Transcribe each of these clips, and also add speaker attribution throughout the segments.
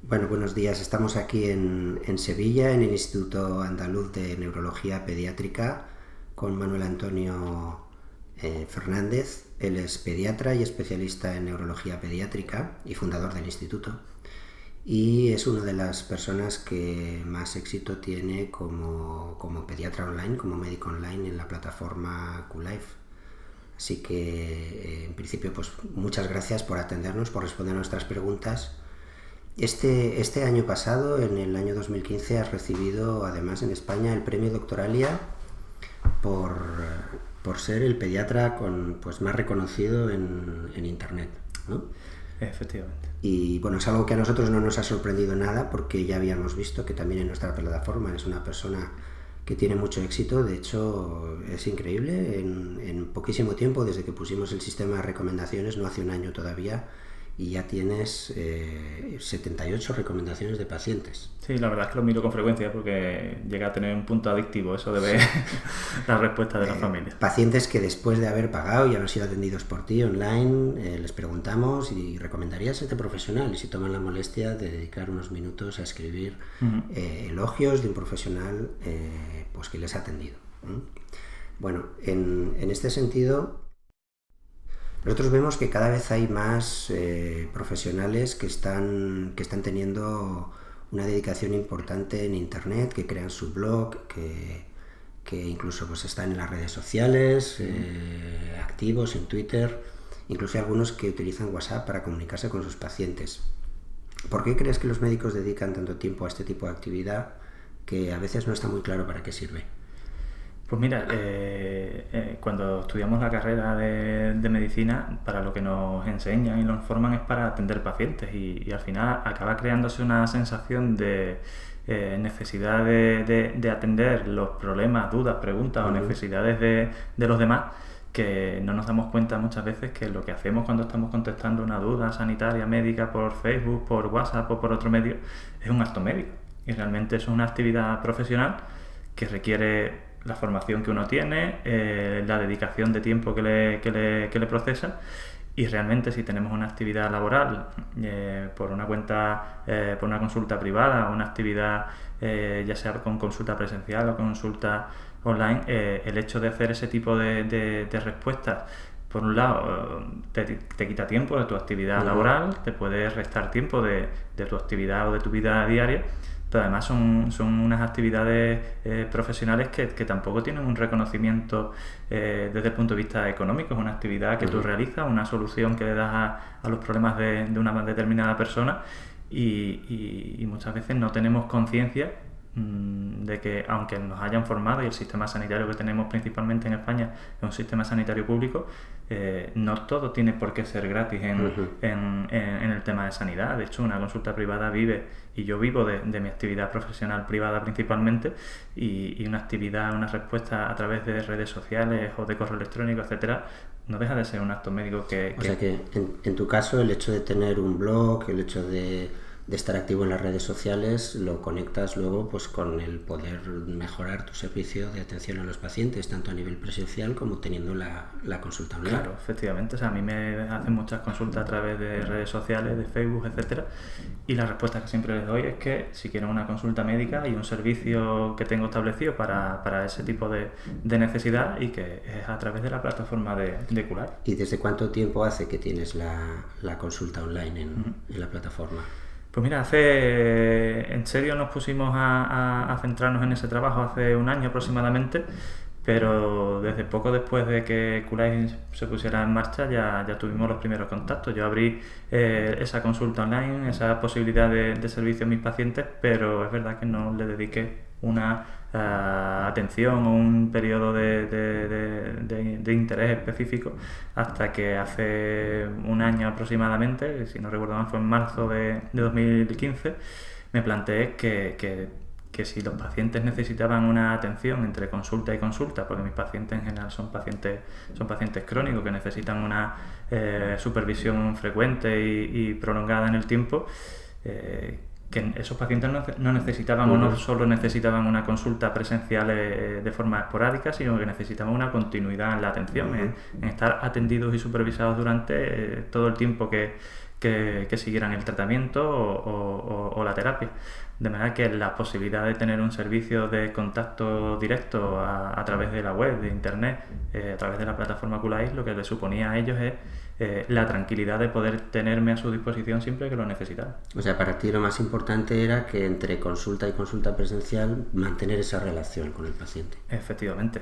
Speaker 1: Bueno, buenos días. Estamos aquí en Sevilla, en el Instituto Andaluz de Neurología Pediátrica, con Manuel Antonio Fernández. Él es pediatra y especialista en neurología pediátrica y fundador del instituto. Y es una de las personas que más éxito tiene como pediatra online, como médico online en la plataforma QLife. Así que, en principio, pues muchas gracias por atendernos, por responder a nuestras preguntas. Este año pasado, en el año 2015, has recibido además en España el premio Doctoralia por, por ser el pediatra más reconocido en Internet, ¿no?
Speaker 2: Efectivamente.
Speaker 1: Y bueno, es algo que a nosotros no nos ha sorprendido nada, porque ya habíamos visto que también en nuestra plataforma es una persona que tiene mucho éxito. De hecho, es increíble, en poquísimo tiempo, desde que pusimos el sistema de recomendaciones, no hace un año todavía, y ya tienes 78 recomendaciones de pacientes.
Speaker 2: Sí, la verdad es que lo miro con frecuencia porque llega a tener un punto adictivo eso de ver la respuesta de la familia.
Speaker 1: Pacientes que después de haber pagado y haber sido atendidos por ti online, les preguntamos y recomendarías este profesional, y si toman la molestia de dedicar unos minutos a escribir elogios de un profesional pues que les ha atendido. Bueno, en este sentido, nosotros vemos que cada vez hay más profesionales que están teniendo una dedicación importante en Internet, que crean su blog, que incluso pues están en las redes sociales, activos en Twitter, incluso hay algunos que utilizan WhatsApp para comunicarse con sus pacientes. ¿Por qué crees que los médicos dedican tanto tiempo a este tipo de actividad que a veces no está muy claro para qué sirve?
Speaker 2: Pues mira, cuando estudiamos la carrera de medicina, para lo que nos enseñan y nos forman es para atender pacientes y al final acaba creándose una sensación de necesidad de atender los problemas, dudas, preguntas o necesidades de los demás, que no nos damos cuenta muchas veces que lo que hacemos cuando estamos contestando una duda sanitaria, médica, por Facebook, por WhatsApp o por otro medio, es un acto médico. Y realmente es una actividad profesional que requiere la formación que uno tiene, la dedicación de tiempo que le procesa, y realmente si tenemos una actividad laboral por una por una consulta privada, una actividad ya sea con consulta presencial o consulta online, el hecho de hacer ese tipo de respuestas, por un lado, te quita tiempo de tu actividad laboral, te puede restar tiempo de tu actividad o de tu vida diaria, pero además son unas actividades profesionales que tampoco tienen un reconocimiento desde el punto de vista económico. Es una actividad que tú realizas, una solución que le das a los problemas de una determinada persona, y muchas veces no tenemos conciencia de que, aunque nos hayan formado, y el sistema sanitario que tenemos principalmente en España es un sistema sanitario público, no todo tiene por qué ser gratis en el tema de sanidad. De hecho, una consulta privada vive, y yo vivo de mi actividad profesional privada principalmente, y una actividad, una respuesta a través de redes sociales o de correo electrónico, etcétera, no deja de ser un acto médico
Speaker 1: O sea que en tu caso, el hecho de tener un blog, el hecho de estar activo en las redes sociales, lo conectas luego pues con el poder mejorar tu servicio de atención a los pacientes, tanto a nivel presencial como teniendo la consulta online.
Speaker 2: Claro, efectivamente. O sea, a mí me hacen muchas consultas a través de redes sociales, de Facebook, etcétera, y la respuesta que siempre les doy es que si quieren una consulta médica y un servicio que tengo establecido para ese tipo de necesidad, y que es a través de la plataforma de QLife.
Speaker 1: ¿Y desde cuánto tiempo hace que tienes la consulta online en la plataforma?
Speaker 2: Pues mira, en serio nos pusimos a centrarnos en ese trabajo hace un año aproximadamente, pero desde poco después de que QLife se pusiera en marcha ya tuvimos los primeros contactos. Yo abrí esa consulta online, esa posibilidad de servicio a mis pacientes, pero es verdad que no le dediqué una atención o un periodo de interés específico hasta que hace un año aproximadamente, si no recuerdo mal fue en marzo de 2015, me planteé que si los pacientes necesitaban una atención entre consulta y consulta, porque mis pacientes en general son pacientes crónicos que necesitan una supervisión frecuente y prolongada en el tiempo, que esos pacientes no necesitaban o no solo necesitaban una consulta presencial de forma esporádica, sino que necesitaban una continuidad en la atención, en estar atendidos y supervisados durante todo el tiempo que que siguieran el tratamiento o la terapia. De manera que la posibilidad de tener un servicio de contacto directo a través de la web, de internet, a través de la plataforma Qlife, lo que les suponía a ellos es la tranquilidad de poder tenerme a su disposición siempre que lo necesitaran.
Speaker 1: O sea, para ti lo más importante era que entre consulta y consulta presencial mantener esa relación con el paciente.
Speaker 2: Efectivamente.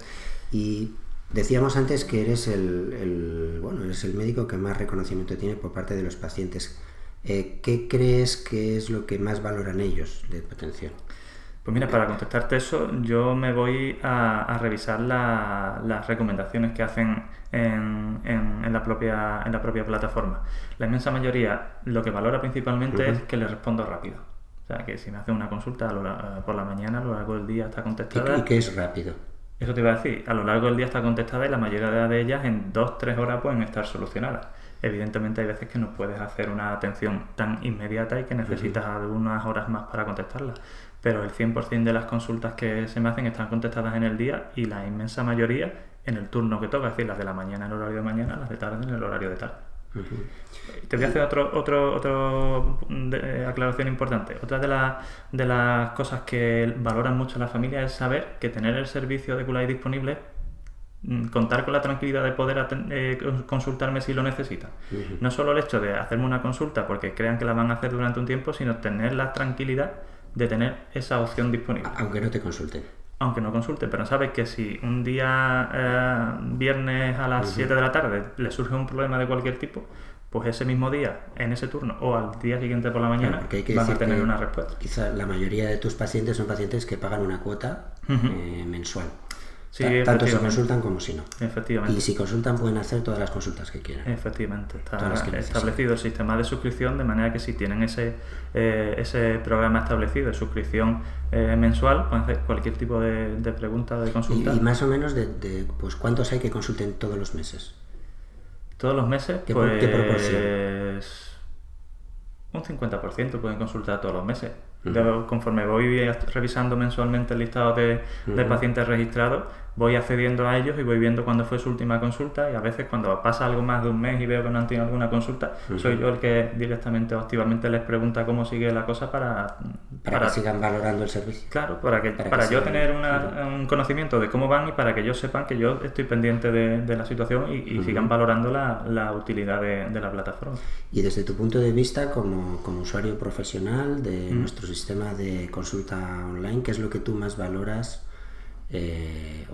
Speaker 1: Y decíamos antes que eres eres el médico que más reconocimiento tiene por parte de los pacientes. ¿Qué crees que es lo que más valoran ellos de tu atención?
Speaker 2: Pues mira, para contestarte eso, yo me voy a revisar las recomendaciones que hacen en la propia plataforma. La inmensa mayoría lo que valora principalmente es que le respondo rápido. O sea, que si me hacen una consulta por la mañana, a lo largo del día está contestada.
Speaker 1: ¿Y qué es rápido?
Speaker 2: Eso te iba a decir, a lo largo del día está contestada y la mayoría de ellas en 2-3 horas pueden estar solucionadas. Evidentemente hay veces que no puedes hacer una atención tan inmediata y que necesitas algunas horas más para contestarla, pero el 100% de las consultas que se me hacen están contestadas en el día y la inmensa mayoría en el turno que toca, es decir, las de la mañana en el horario de mañana, las de tarde en el horario de tarde. Te voy a hacer otra aclaración importante. Otra de las cosas que valoran mucho las familias es saber que tener el servicio de Qlife disponible, contar con la tranquilidad de poder consultarme si lo necesitan. No solo el hecho de hacerme una consulta porque crean que la van a hacer durante un tiempo, sino tener la tranquilidad de tener esa opción disponible.
Speaker 1: Aunque no te consulten.
Speaker 2: Aunque no consulte, pero sabes que si un día viernes a las 7 de la tarde le surge un problema de cualquier tipo, pues ese mismo día, en ese turno o al día siguiente por la mañana, van a tener una respuesta.
Speaker 1: Quizá la mayoría de tus pacientes son pacientes que pagan una cuota mensual.
Speaker 2: Sí,
Speaker 1: tanto si consultan como si no.
Speaker 2: Efectivamente.
Speaker 1: Y si consultan pueden hacer todas las consultas que quieran.
Speaker 2: Efectivamente. Está establecido el sistema de suscripción de manera que si tienen ese programa establecido de suscripción mensual, pueden hacer cualquier tipo de pregunta, de consulta.
Speaker 1: Y más o menos pues ¿cuántos hay que consulten todos los meses?
Speaker 2: Todos los meses,
Speaker 1: ¿Qué proporción?
Speaker 2: Un 50% pueden consultar todos los meses. Conforme voy revisando mensualmente el listado de pacientes registrados, voy accediendo a ellos y voy viendo cuándo fue su última consulta, y a veces cuando pasa algo más de un mes y veo que no han tenido alguna consulta, soy yo el que directamente o activamente les pregunta cómo sigue la cosa para
Speaker 1: que sigan valorando el servicio.
Speaker 2: Claro, para yo tener un conocimiento de cómo van y para que ellos sepan que yo estoy pendiente de la situación y sigan valorando la utilidad de la plataforma.
Speaker 1: Y desde tu punto de vista como usuario profesional de nuestro sistema de consulta online, ¿qué es lo que tú más valoras?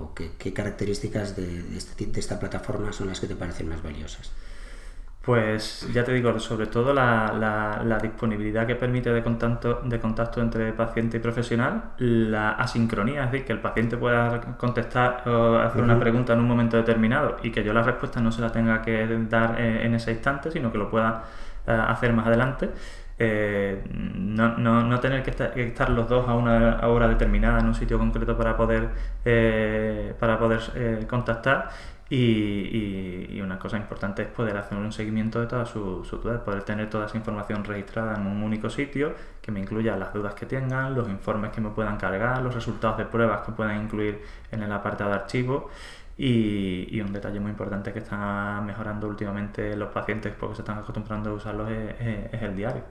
Speaker 1: ¿O qué características de esta plataforma son las que te parecen más valiosas?
Speaker 2: Pues ya te digo, sobre todo la disponibilidad que permite de contacto entre paciente y profesional, la asincronía, es decir, que el paciente pueda contestar o hacer una pregunta en un momento determinado y que yo la respuesta no se la tenga que dar en ese instante, sino que lo pueda hacer más adelante. No tener que estar los dos a una hora determinada en un sitio concreto para poder contactar, y una cosa importante es poder hacer un seguimiento de todas sus dudas, poder tener toda esa información registrada en un único sitio que me incluya las dudas que tengan, los informes que me puedan cargar, los resultados de pruebas que puedan incluir en el apartado de archivos. Y un detalle muy importante que están mejorando últimamente los pacientes porque se están acostumbrando a usarlos es el diario.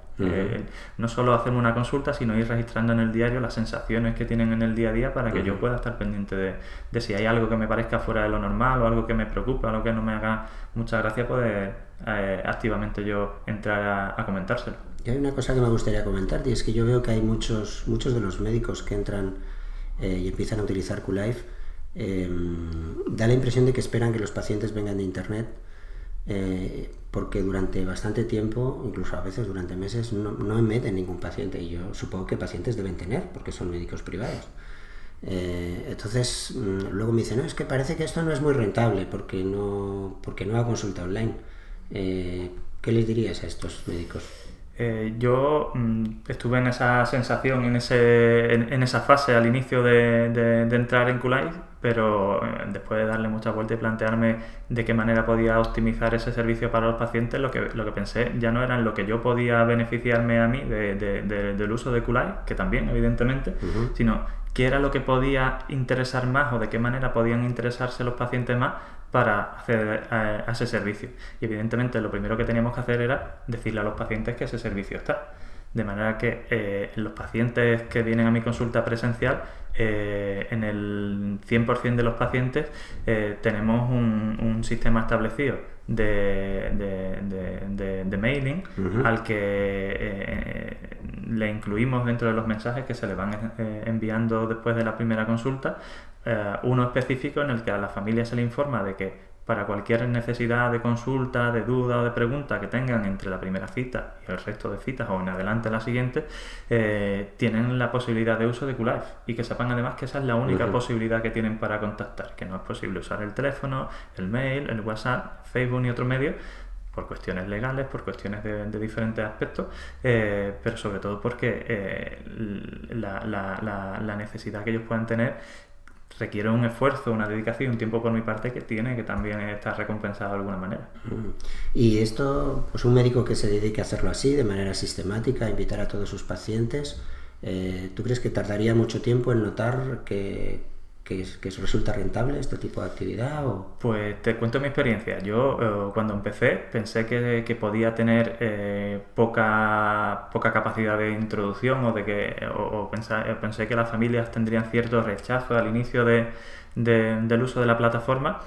Speaker 2: No solo hacerme una consulta, sino ir registrando en el diario las sensaciones que tienen en el día a día para que yo pueda estar pendiente de si hay algo que me parezca fuera de lo normal o algo que me preocupe, algo que no me haga mucha gracia, poder activamente yo entrar a comentárselo.
Speaker 1: Y hay una cosa que me gustaría comentarte, y es que yo veo que hay muchos de los médicos que entran y empiezan a utilizar Qlife. Da la impresión de que esperan que los pacientes vengan de internet, porque durante bastante tiempo, incluso a veces durante meses, no meten ningún paciente, y yo supongo que pacientes deben tener porque son médicos privados. Entonces luego me dicen, no, es que parece que esto no es muy rentable porque no va a consulta online. ¿Qué les dirías a estos médicos?
Speaker 2: Yo estuve en esa sensación, en esa fase al inicio de entrar en Qlife, pero después de darle muchas vueltas y plantearme de qué manera podía optimizar ese servicio para los pacientes, lo que pensé ya no era en lo que yo podía beneficiarme a mí del uso de Qlife, que también evidentemente, sino qué era lo que podía interesar más o de qué manera podían interesarse los pacientes más para acceder a ese servicio. Y evidentemente lo primero que teníamos que hacer era decirle a los pacientes que ese servicio está. De manera que los pacientes que vienen a mi consulta presencial, en el 100% de los pacientes tenemos un sistema establecido de mailing al que le incluimos dentro de los mensajes que se le van enviando después de la primera consulta, uno específico en el que a la familia se le informa de que para cualquier necesidad de consulta, de duda o de pregunta que tengan entre la primera cita y el resto de citas o en adelante la siguiente, tienen la posibilidad de uso de QLife, y que sepan además que esa es la única posibilidad que tienen para contactar, que no es posible usar el teléfono, el mail, el WhatsApp, Facebook ni otro medio, por cuestiones legales, por cuestiones de diferentes aspectos, pero sobre todo porque la necesidad que ellos puedan tener requiere un esfuerzo, una dedicación, un tiempo por mi parte que tiene que también estar recompensado de alguna manera.
Speaker 1: Y esto, pues un médico que se dedique a hacerlo así, de manera sistemática, a invitar a todos sus pacientes, ¿tú crees que tardaría mucho tiempo en notar que eso resulta rentable, este tipo de actividad?
Speaker 2: Pues te cuento mi experiencia. Yo cuando empecé pensé que podía tener poca capacidad de introducción, o pensé que las familias tendrían cierto rechazo al inicio del uso de la plataforma,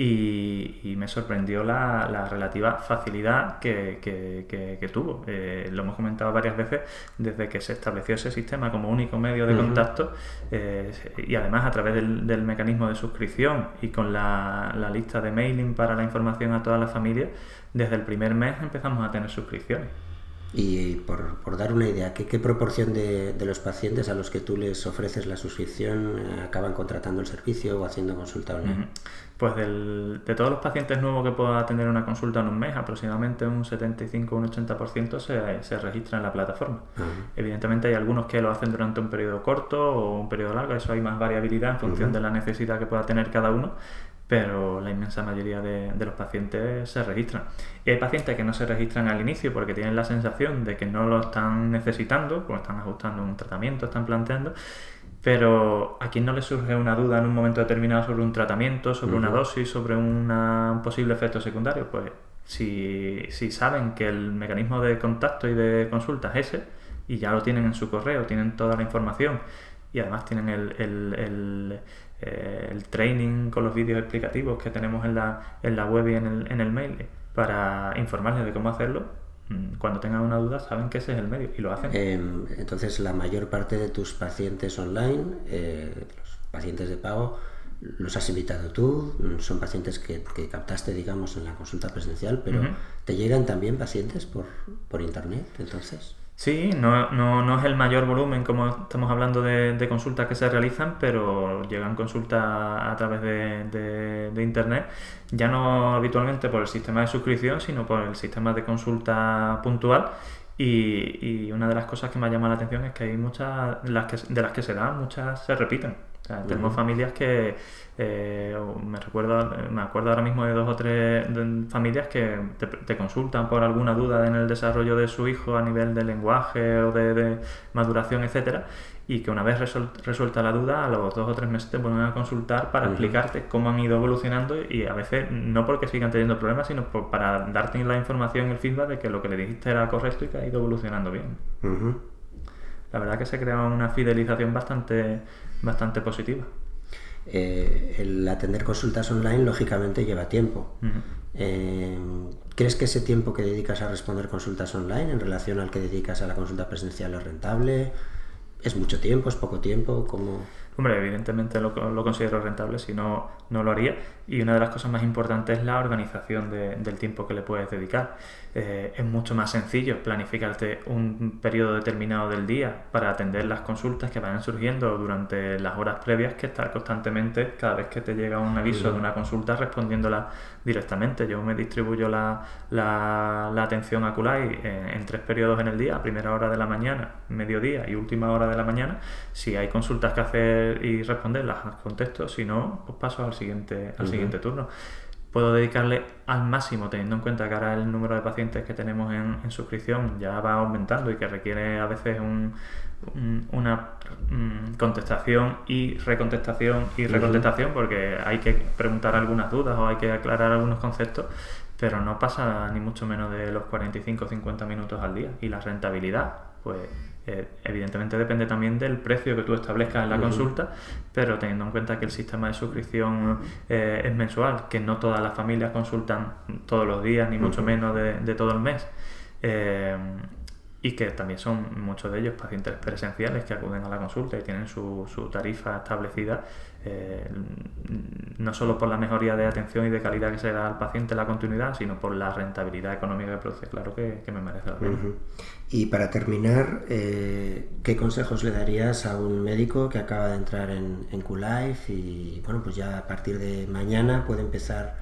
Speaker 2: y me sorprendió la relativa facilidad que tuvo. Lo hemos comentado varias veces, desde que se estableció ese sistema como único medio de contacto, y además a través del mecanismo de suscripción y con la lista de mailing para la información a toda la familia, desde el primer mes empezamos a tener suscripciones.
Speaker 1: Y por dar una idea, ¿qué proporción de los pacientes a los que tú les ofreces la suscripción acaban contratando el servicio o haciendo consulta online?
Speaker 2: Pues de todos los pacientes nuevos que pueda tener una consulta en un mes, aproximadamente un 75 o un 80% se registra en la plataforma. Evidentemente hay algunos que lo hacen durante un periodo corto o un periodo largo, eso hay más variabilidad en función de la necesidad que pueda tener cada uno, pero la inmensa mayoría de los pacientes se registran. Y hay pacientes que no se registran al inicio porque tienen la sensación de que no lo están necesitando, porque están ajustando un tratamiento, están planteando, pero a quien no le surge una duda en un momento determinado sobre un tratamiento, sobre una dosis, sobre un posible efecto secundario, pues si saben que el mecanismo de contacto y de consulta es ese, y ya lo tienen en su correo, tienen toda la información, y además tienen el training con los vídeos explicativos que tenemos en la web y en el mail para informarles de cómo hacerlo, cuando tengan una duda saben que ese es el medio y lo hacen.
Speaker 1: Entonces la mayor parte de tus pacientes online, los pacientes de pago, los has invitado tú, son pacientes que captaste, digamos, en la consulta presencial, pero ¿te llegan también pacientes por internet entonces?
Speaker 2: Sí, no es el mayor volumen, como estamos hablando de consultas que se realizan, pero llegan consultas a través de internet, ya no habitualmente por el sistema de suscripción, sino por el sistema de consulta puntual. Y una de las cosas que me llama la atención es que hay muchas, de las que se dan, muchas se repiten. O sea, tenemos familias que, me acuerdo ahora mismo de 2 o 3 familias que te consultan por alguna duda en el desarrollo de su hijo a nivel de lenguaje o de maduración, etcétera, y que una vez resuelta la duda, a los 2 o 3 meses te vuelven a consultar para explicarte cómo han ido evolucionando, y a veces no porque sigan teniendo problemas, sino para darte la información, el feedback de que lo que le dijiste era correcto y que ha ido evolucionando bien. La verdad que se crea una fidelización bastante positiva.
Speaker 1: El atender consultas online lógicamente lleva tiempo. ¿Crees que ese tiempo que dedicas a responder consultas online en relación al que dedicas a la consulta presencial es rentable? ¿Es mucho tiempo? ¿Es poco tiempo? ¿Cómo?
Speaker 2: Hombre, evidentemente lo considero rentable, si no, no lo haría. Y una de las cosas más importantes es la organización del tiempo que le puedes dedicar. Es mucho más sencillo planificarte un periodo determinado del día para atender las consultas que vayan surgiendo durante las horas previas, que estar constantemente, cada vez que te llega un aviso de una consulta, respondiéndola directamente. Yo me distribuyo la atención a QLife en 3 periodos en el día: a primera hora de la mañana, mediodía y última hora de la mañana. Si hay consultas que hacer y responder, las contesto; si no, pues paso al siguiente turno. puedo dedicarle al máximo, teniendo en cuenta que ahora el número de pacientes que tenemos en suscripción ya va aumentando y que requiere a veces una contestación y recontestación porque hay que preguntar algunas dudas o hay que aclarar algunos conceptos, pero no pasa ni mucho menos de los 45 o 50 minutos al día. Y la rentabilidad, pues evidentemente depende también del precio que tú establezcas en la consulta, pero teniendo en cuenta que el sistema de suscripción es mensual, que no todas las familias consultan todos los días, ni mucho menos de todo el mes, y que también son muchos de ellos pacientes presenciales que acuden a la consulta y tienen su tarifa establecida, no solo por la mejoría de atención y de calidad que se da al paciente la continuidad, sino por la rentabilidad económica que produce. Claro que me merece la pena.
Speaker 1: Y para terminar, ¿qué consejos le darías a un médico que acaba de entrar en Q-Life y bueno, pues ya a partir de mañana puede empezar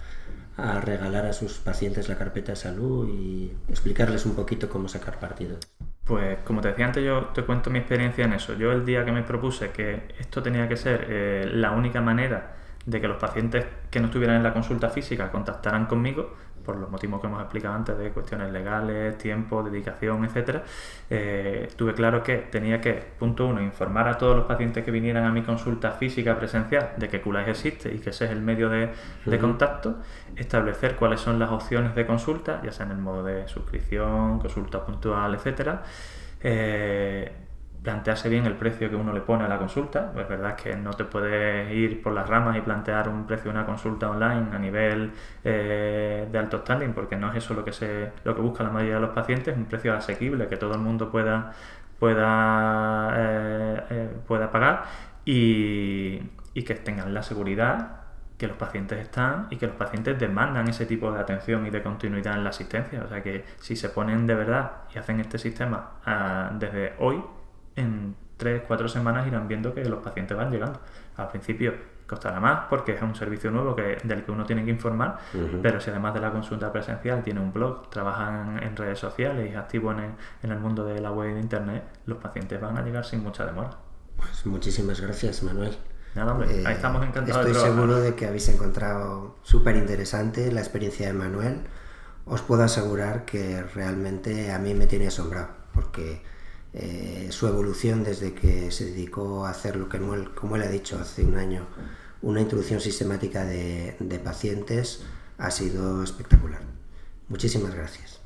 Speaker 1: a regalar a sus pacientes la carpeta de salud y explicarles un poquito cómo sacar partido?
Speaker 2: Pues como te decía antes, yo te cuento mi experiencia en eso. Yo el día que me propuse que esto tenía que ser la única manera de que los pacientes que no estuvieran en la consulta física contactaran conmigo, por los motivos que hemos explicado antes de cuestiones legales, tiempo, dedicación, etcétera, tuve claro que tenía que, punto 1, informar a todos los pacientes que vinieran a mi consulta física presencial de que Q-Life existe y que ese es el medio de contacto, establecer cuáles son las opciones de consulta, ya sea en el modo de suscripción, consulta puntual, etcétera, plantearse bien el precio que uno le pone a la consulta. Pues es verdad que no te puedes ir por las ramas y plantear un precio de una consulta online a nivel de alto standing, porque no es eso lo que busca la mayoría de los pacientes, un precio asequible que todo el mundo pueda pagar y que tengan la seguridad que los pacientes están y que los pacientes demandan ese tipo de atención y de continuidad en la asistencia. O sea que si se ponen de verdad y hacen este sistema desde hoy, en 3-4 semanas irán viendo que los pacientes van llegando. Al principio costará más porque es un servicio nuevo del que uno tiene que informar, pero si además de la consulta presencial tiene un blog, trabaja en redes sociales y es activo en el mundo de la web y de internet, los pacientes van a llegar sin mucha demora.
Speaker 1: Pues muchísimas gracias, Manuel.
Speaker 2: Nada, hombre, ahí estamos encantados.
Speaker 1: Estoy seguro de que habéis encontrado súper interesante la experiencia de Manuel. Os puedo asegurar que realmente a mí me tiene asombrado, porque su evolución desde que se dedicó a hacer lo que, como él ha dicho hace un año, una introducción sistemática de pacientes, ha sido espectacular. Muchísimas gracias.